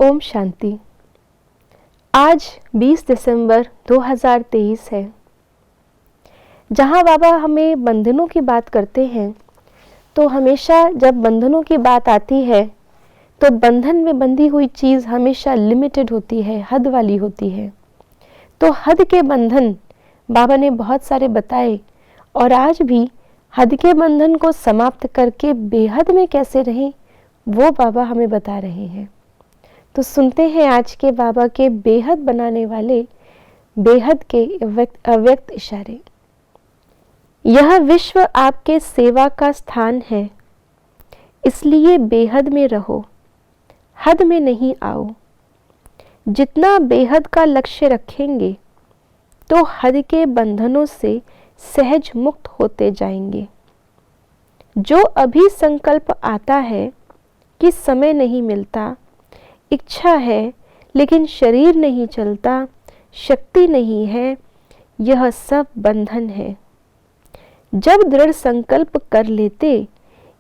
ओम शांति। आज 20 दिसंबर 2023 है। जहाँ बाबा हमें बंधनों की बात करते हैं तो हमेशा जब बंधनों की बात आती है तो बंधन में बंधी हुई चीज़ हमेशा लिमिटेड होती है, हद वाली होती है। तो हद के बंधन बाबा ने बहुत सारे बताए और आज भी हद के बंधन को समाप्त करके बेहद में कैसे रहें वो बाबा हमें बता रहे हैं। तो सुनते हैं आज के बाबा के बेहद बनाने वाले बेहद के अव्यक्त इशारे। यह विश्व आपके सेवा का स्थान है, इसलिए बेहद में रहो, हद में नहीं आओ। जितना बेहद का लक्ष्य रखेंगे तो हद के बंधनों से सहज मुक्त होते जाएंगे। जो अभी संकल्प आता है कि समय नहीं मिलता, इच्छा है लेकिन शरीर नहीं चलता, शक्ति नहीं है, यह सब बंधन है। जब दृढ़ संकल्प कर लेते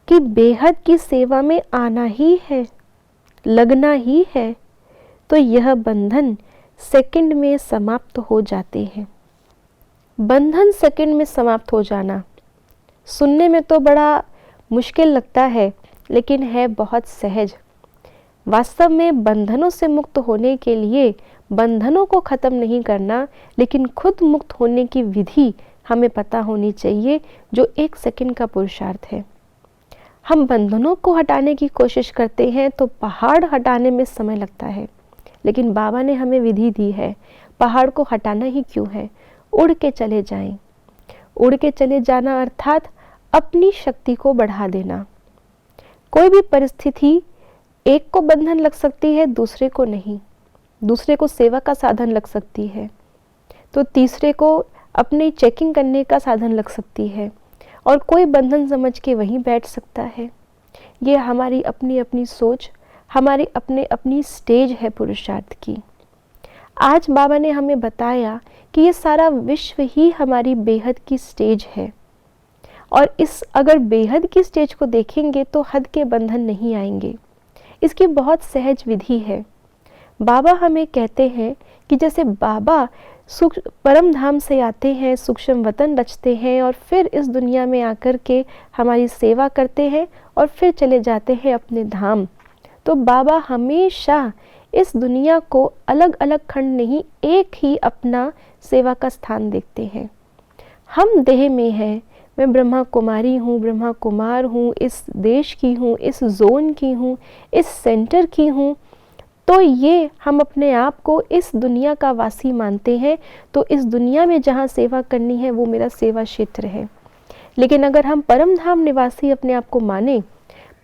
कि बेहद की सेवा में आना ही है, लगना ही है, तो यह बंधन सेकंड में समाप्त हो जाते हैं। बंधन सेकंड में समाप्त हो जाना सुनने में तो बड़ा मुश्किल लगता है, लेकिन है बहुत सहज। वास्तव में बंधनों से मुक्त होने के लिए बंधनों को ख़त्म नहीं करना, लेकिन खुद मुक्त होने की विधि हमें पता होनी चाहिए, जो 1 सेकंड का पुरुषार्थ है। हम बंधनों को हटाने की कोशिश करते हैं तो पहाड़ हटाने में समय लगता है, लेकिन बाबा ने हमें विधि दी है। पहाड़ को हटाना ही क्यों है, उड़ के चले जाएं। उड़ के चले जाना अर्थात अपनी शक्ति को बढ़ा देना। कोई भी परिस्थिति एक को बंधन लग सकती है, दूसरे को नहीं। दूसरे को सेवा का साधन लग सकती है तो तीसरे को अपनी चेकिंग करने का साधन लग सकती है, और कोई बंधन समझ के वहीं बैठ सकता है। ये हमारी अपनी अपनी सोच, हमारी अपनी स्टेज है पुरुषार्थ की। आज बाबा ने हमें बताया कि ये सारा विश्व ही हमारी बेहद की स्टेज है, और इस अगर बेहद की स्टेज को देखेंगे तो हद के बंधन नहीं आएंगे। इसकी बहुत सहज विधि है। बाबा हमें कहते हैं कि जैसे बाबा परम धाम से आते हैं, सूक्ष्म वतन रचते हैं और फिर इस दुनिया में आकर के हमारी सेवा करते हैं और फिर चले जाते हैं अपने धाम। तो बाबा हमेशा इस दुनिया को अलग अलग खंड नहीं, एक ही अपना सेवा का स्थान देखते हैं। हम देह में हैं, मैं ब्रह्मा कुमारी हूँ, ब्रह्मा कुमार हूँ, इस देश की हूँ, इस जोन की हूँ, इस सेंटर की हूँ, तो ये हम अपने आप को इस दुनिया का वासी मानते हैं। तो इस दुनिया में जहाँ सेवा करनी है वो मेरा सेवा क्षेत्र है। लेकिन अगर हम परम धाम निवासी अपने आप को माने,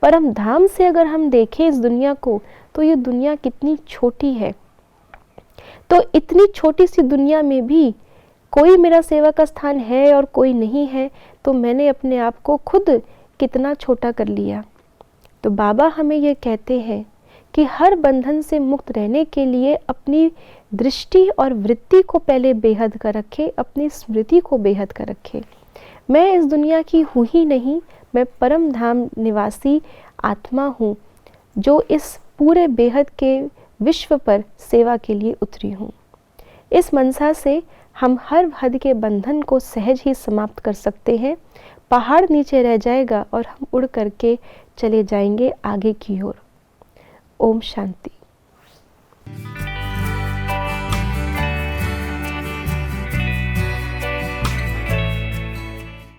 परम धाम से अगर हम देखें इस दुनिया को, तो ये दुनिया कितनी छोटी है। तो इतनी छोटी सी दुनिया में भी कोई मेरा सेवा का स्थान है और कोई नहीं है, तो मैंने अपने आप को खुद कितना छोटा कर लिया। तो बाबा हमें ये कहते हैं कि हर बंधन से मुक्त रहने के लिए अपनी दृष्टि और वृत्ति को पहले बेहद कर रखे, अपनी स्मृति को बेहद कर रखे। मैं इस दुनिया की हूँ ही नहीं, मैं परम धाम निवासी आत्मा हूँ, जो इस पूरे बेहद के विश्व पर सेवा के लिए उतरी हूँ। इस मनसा से हम हर हद के बंधन को सहज ही समाप्त कर सकते हैं। पहाड़ नीचे रह जाएगा और हम उड़ करके चले जाएंगे आगे की ओर। ओम शांति।